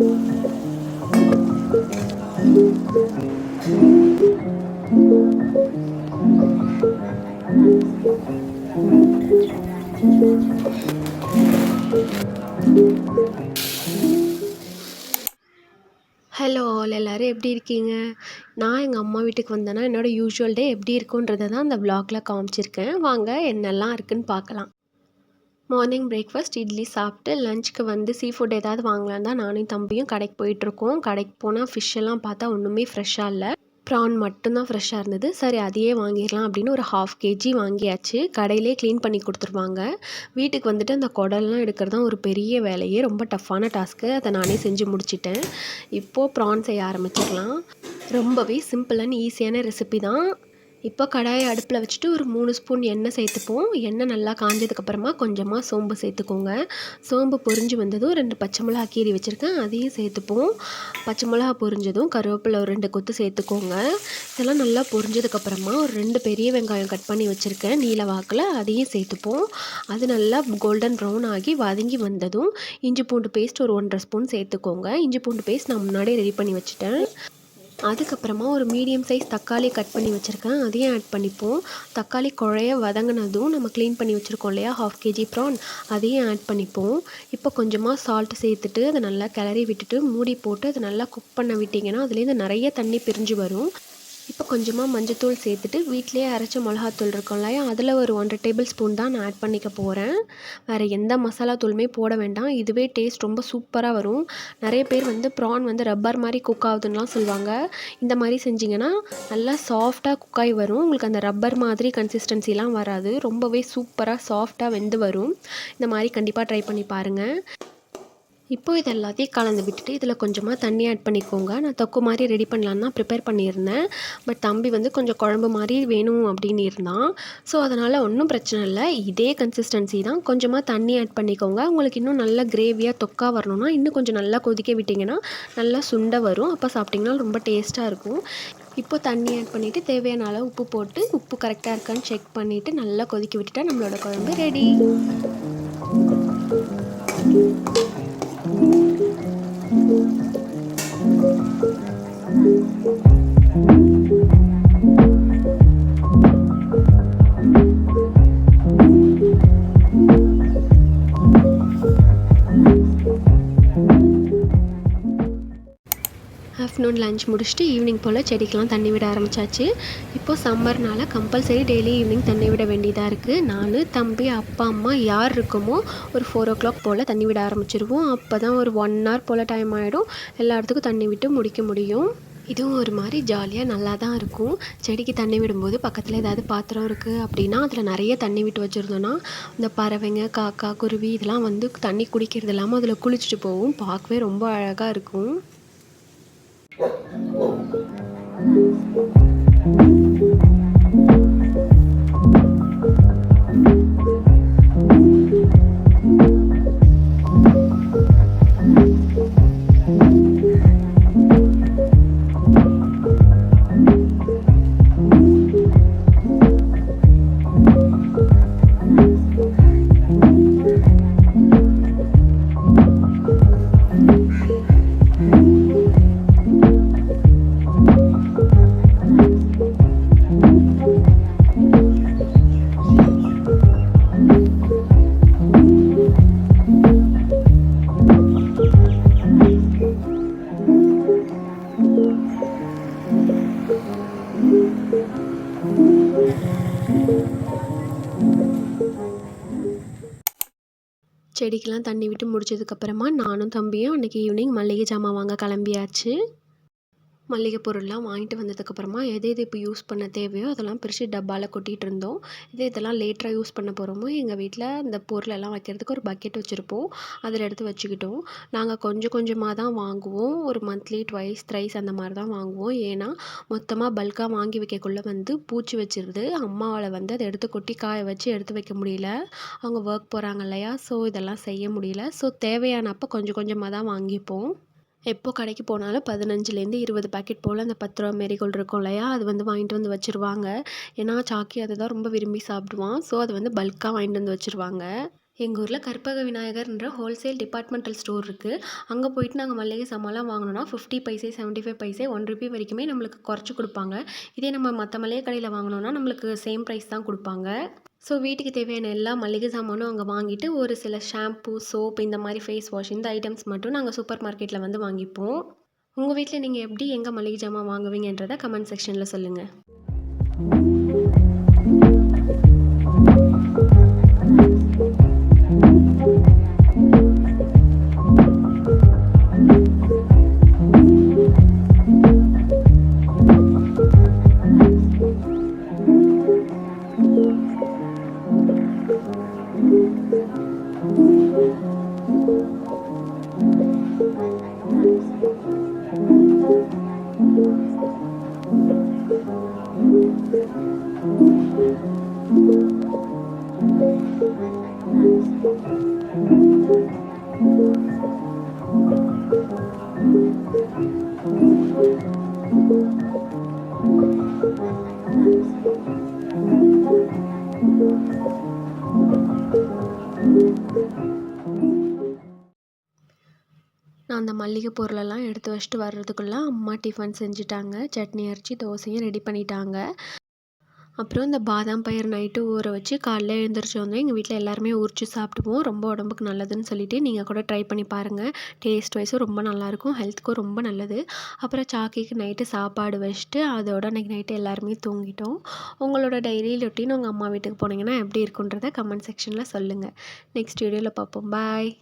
Hello all, எல்லோரும் எப்படி இருக்கீங்க? நான் எங்கள் அம்மா வீட்டுக்கு வந்தேன்னா என்னோடய யூஷுவல் டே எப்படி இருக்குன்றதை தான் அந்த வ்ளாகில் காமிச்சிருக்கேன். வாங்க என்னெல்லாம் இருக்குன்னு பார்க்கலாம். மார்னிங் பிரேக்ஃபாஸ்ட் இட்லி சாப்பிட்டு லஞ்சுக்கு வந்து சீ ஃபுட் ஏதாவது வாங்கலான்னு தான் நானும் தம்பியும் கடைக்கு போயிட்டுருக்கோம். கடைக்கு போனால் ஃபிஷ் எல்லாம் பார்த்தா ஒன்றுமே ஃப்ரெஷ்ஷாக இல்லை. ப்ரான் மட்டும்தான் ஃப்ரெஷ்ஷாக இருந்தது. சரி அதையே வாங்கிடலாம் அப்படின்னு ஒரு 1/2 kg வாங்கியாச்சு. கடையிலே க்ளீன் பண்ணி கொடுத்துருவாங்க. வீட்டுக்கு வந்துட்டு அந்த குடல்லாம் எடுக்கிறது தான் ஒரு பெரிய வேலையே, ரொம்ப டஃப்பான டாஸ்க்கு. அதை நானே செஞ்சு முடிச்சிட்டேன். இப்போது ப்ரான் செய்ய ஆரம்பிச்சிடலாம். ரொம்பவே சிம்பிள் அண்ட் ஈஸியான ரெசிபி தான். இப்போ கடாயை அடுப்பில் வச்சுட்டு ஒரு 3 ஸ்பூன் எண்ணெய் சேர்த்துப்போம். எண்ணெய் நல்லா காஞ்சதுக்கப்புறமா கொஞ்சமாக சோம்பு சேர்த்துக்கோங்க. சோம்பு பொரிஞ்சு வந்ததும் 2 பச்சை மிளகா கீறி வச்சுருக்கேன், அதையும் சேர்த்துப்போம். பச்சை மிளகா பொரிஞ்சதும் கருவேப்பிலை ஒரு 2 கொத்து சேர்த்துக்கோங்க. இதெல்லாம் நல்லா பொரிஞ்சதுக்கப்புறமா ஒரு 2 பெரிய வெங்காயம் கட் பண்ணி வச்சுருக்கேன் நீல வாக்கில், அதையும் சேர்த்துப்போம். அது நல்லா கோல்டன் ப்ரௌன் ஆகி வதங்கி வந்ததும் இஞ்சி பூண்டு பேஸ்ட் ஒரு 1.5 ஸ்பூன் சேர்த்துக்கோங்க. இஞ்சி பூண்டு பேஸ்ட் நான் முன்னாடியே ரெடி பண்ணி வச்சுட்டேன். அதுக்கப்புறமா ஒரு மீடியம் சைஸ் தக்காளி கட் பண்ணி வச்சுருக்கேன், அதையும் ஆட் பண்ணிப்போம். தக்காளி குழைய வதங்கினதும் நம்ம க்ளீன் பண்ணி வச்சுருக்கோம் இல்லையா 1/2 kg ப்ரான், அதையும் ஆட் பண்ணிப்போம். இப்போ கொஞ்சமாக சால்ட் சேர்த்துட்டு அதை நல்லா கிளறி விட்டுட்டு மூடி போட்டு அதை நல்லா குக் பண்ண விட்டிங்கன்னா அதுலேருந்து நிறைய தண்ணி பிரிஞ்சு வரும். இப்போ கொஞ்சமாக மஞ்சத்தூள் சேர்த்துட்டு வீட்டிலேயே அரைச்ச மிளகாத்தூள் இருக்கும் இல்லையா, அதில் ஒரு 1.5 டேபிள் ஸ்பூன் தான் நான் ஆட் பண்ணிக்க போகிறேன். வேறு எந்த மசாலா தூளுமே போட வேண்டாம், இதுவே டேஸ்ட் ரொம்ப சூப்பராக வரும். நிறைய பேர் வந்து ப்ரான் வந்து ரப்பர் மாதிரி குக் ஆகுதுன்னெலாம் சொல்லுவாங்க. இந்த மாதிரி செஞ்சிங்கன்னா நல்லா சாஃப்டாக குக் ஆகி வரும். உங்களுக்கு அந்த ரப்பர் மாதிரி கன்சிஸ்டன்சிலாம் வராது, ரொம்பவே சூப்பராக சாஃப்டாக வெந்து வரும். இந்த மாதிரி கண்டிப்பாக ட்ரை பண்ணி பாருங்கள். இப்போ இது எல்லாத்தையும் கலந்து விட்டுட்டு இதில் கொஞ்சமாக தண்ணி ஆட் பண்ணிக்கோங்க. நான் தொக்கு மாதிரி ரெடி பண்ணலான்னு தான் ப்ரிப்பேர் பண்ணியிருந்தேன். பட் தம்பி வந்து கொஞ்சம் குழம்பு மாதிரி வேணும் அப்படின்னு இருந்தான். ஸோ அதனால் ஒன்றும் பிரச்சனை இல்லை, இதே கன்சிஸ்டன்சி தான். கொஞ்சமாக தண்ணி ஆட் பண்ணிக்கோங்க. உங்களுக்கு இன்னும் நல்லா கிரேவியாக தொக்காக வரணும்னா இன்னும் கொஞ்சம் நல்லா கொதிக்க விட்டிங்கன்னா நல்லா சுண்டை வரும். அப்போ சாப்பிட்டிங்கன்னா ரொம்ப டேஸ்ட்டாக இருக்கும். இப்போ தண்ணி ஆட் பண்ணிவிட்டு தேவையான அளவு உப்பு போட்டு உப்பு கரெக்டாக இருக்கான்னு செக் பண்ணிவிட்டு நல்லா கொதிக்க விட்டுட்டா நம்மளோட குழம்பு ரெடி. ஆஃப்டர்நூன் லஞ்ச் முடிச்சுட்டு ஈவினிங் போல் செடிக்கெலாம் தண்ணி விட ஆரம்பித்தாச்சு. இப்போது சம்மர்னால் கம்பல்சரி டெய்லி ஈவினிங் தண்ணி விட வேண்டியதாக இருக்குது. நான் தம்பி அப்பா அம்மா யார் இருக்குமோ ஒரு 4 o'clock போல் தண்ணி விட ஆரம்பிச்சிருவோம். அப்போ தான் ஒரு 1 hour போல் டைம் ஆகிடும், எல்லா இடத்துக்கும் தண்ணி விட்டு முடிக்க முடியும். இதுவும் ஒரு மாதிரி ஜாலியாக நல்லா தான் இருக்கும். செடிக்கு தண்ணி விடும்போது பக்கத்தில் ஏதாவது பாத்திரம் இருக்குது அப்படின்னா அதில் நிறைய தண்ணி விட்டு வச்சுருந்தோன்னா இந்த பறவைங்க காக்கா குருவி இதெல்லாம் வந்து தண்ணி குடிக்கிறது இல்லாமல் அதில் குளிச்சுட்டு போகும். பார்க்கவே ரொம்ப அழகாக இருக்கும். செடிக்கெலாம் தண்ணி விட்டு முடிச்சதுக்கப்புறமா நானும் தம்பியும் அன்றைக்கி ஈவினிங் மளிகை ஜாமான் வாங்க கிளம்பியாச்சு. மளிகை பொருள்லாம் வாங்கிட்டு வந்ததுக்கப்புறமா எது இப்போ யூஸ் பண்ண தேவையோ அதெல்லாம் பிரித்து டப்பாவில் கொட்டிகிட்டு இருந்தோம். இதெல்லாம் லேட்டராக யூஸ் பண்ண போகிறோமோ எங்கள் வீட்டில் இந்த பொருளெல்லாம் வைக்கிறதுக்கு ஒரு பக்கெட் வச்சுருப்போம், அதில் எடுத்து வச்சுக்கிட்டோம். நாங்கள் கொஞ்சம் கொஞ்சமாக தான் வாங்குவோம், ஒரு மந்த்லி ட்வைஸ் த்ரைஸ் அந்த மாதிரி தான் வாங்குவோம். ஏன்னா மொத்தமாக பல்காக வாங்கி வைக்கக்குள்ளே வந்து பூச்சி வச்சிருது. அம்மாவால் வந்து அதை எடுத்து கொட்டி காய வச்சு எடுத்து வைக்க முடியல, அவங்க ஒர்க் போகிறாங்க இல்லையா, ஸோ இதெல்லாம் செய்ய முடியல. ஸோ தேவையானப்போ கொஞ்சம் கொஞ்சமாக தான் வாங்கிப்போம். எப்போ கடைக்கு போனாலும் 15லேருந்து 20 பாக்கெட் போல் அந்த 10 ரூபா மேரிகோல்டு இருக்கும் இல்லையா, அது வந்து வாங்கிட்டு வந்து வச்சுருவாங்க. ஏன்னா சாக்கி அதை தான் ரொம்ப விரும்பி சாப்பிடுவான். ஸோ அது வந்து பல்காக வாங்கிட்டு வந்து வச்சுருவாங்க. எங்கள் ஊரில் கற்பக விநாயகர்ன்ற ஹோல்சேல் டிபார்ட்மெண்டல் ஸ்டோர் இருக்குது. அங்கே போயிட்டு நாங்கள் மளிகை சாமான்லாம் வாங்கினோன்னா 50 பைசே 75 பைசே ₹1 வரைக்குமே நம்மளுக்கு குறைச்சி கொடுப்பாங்க. இதே நம்ம மற்ற மளிகை கடையில் வாங்கினோன்னா நம்மளுக்கு சேம் ப்ரைஸ் தான் கொடுப்பாங்க. ஸோ வீட்டுக்கு தேவையான எல்லா மளிகை சாமானும் அங்கே வாங்கிட்டு ஒரு சில ஷாம்பு, சோப், இந்த மாதிரி ஃபேஸ் வாஷ் இந்த ஐட்டம்ஸ் மட்டும் நாங்கள் சூப்பர் மார்க்கெட்டில் வந்து வாங்கிப்போம். உங்கள் வீட்டில் நீங்கள் எப்படி எங்கே மளிகை ஜாமான் வாங்குவீங்கன்றதை கமெண்ட் செக்ஷனில் சொல்லுங்கள். நான் அந்த மளிகை பொருளெல்லாம் எடுத்து வச்சுட்டு வர்றதுக்குள்ளே அம்மா டிஃபன் செஞ்சுட்டாங்க. சட்னி அரைச்சி தோசையும் ரெடி பண்ணிட்டாங்க. அப்புறம் இந்த பாதாம் பயிர் நைட்டு ஊற வச்சு காலைல எழுந்திரிச்சோன்னே எங்கள் வீட்டில் எல்லாருமே உரிச்சு சாப்பிடுவோம். ரொம்ப உடம்புக்கு நல்லதுன்னு சொல்லிட்டு நீங்கள் கூட ட்ரை பண்ணி பாருங்கள். டேஸ்ட் வைஸும் ரொம்ப நல்லாயிருக்கும், ஹெல்த்துக்கும் ரொம்ப நல்லது. அப்புறம் சாக்கிக்கு நைட்டு சாப்பாடு வச்சுட்டு அதோட அன்றைக்கி நைட்டு எல்லாருமே தூங்கிட்டோம். உங்களோட டெய்லி ரொட்டீன் உங்கள் அம்மா வீட்டுக்கு போனீங்கன்னா எப்படி இருக்குன்றதை கமெண்ட் செக்ஷனில் சொல்லுங்கள். நெக்ஸ்ட் வீடியோவில் பார்ப்போம். பாய்.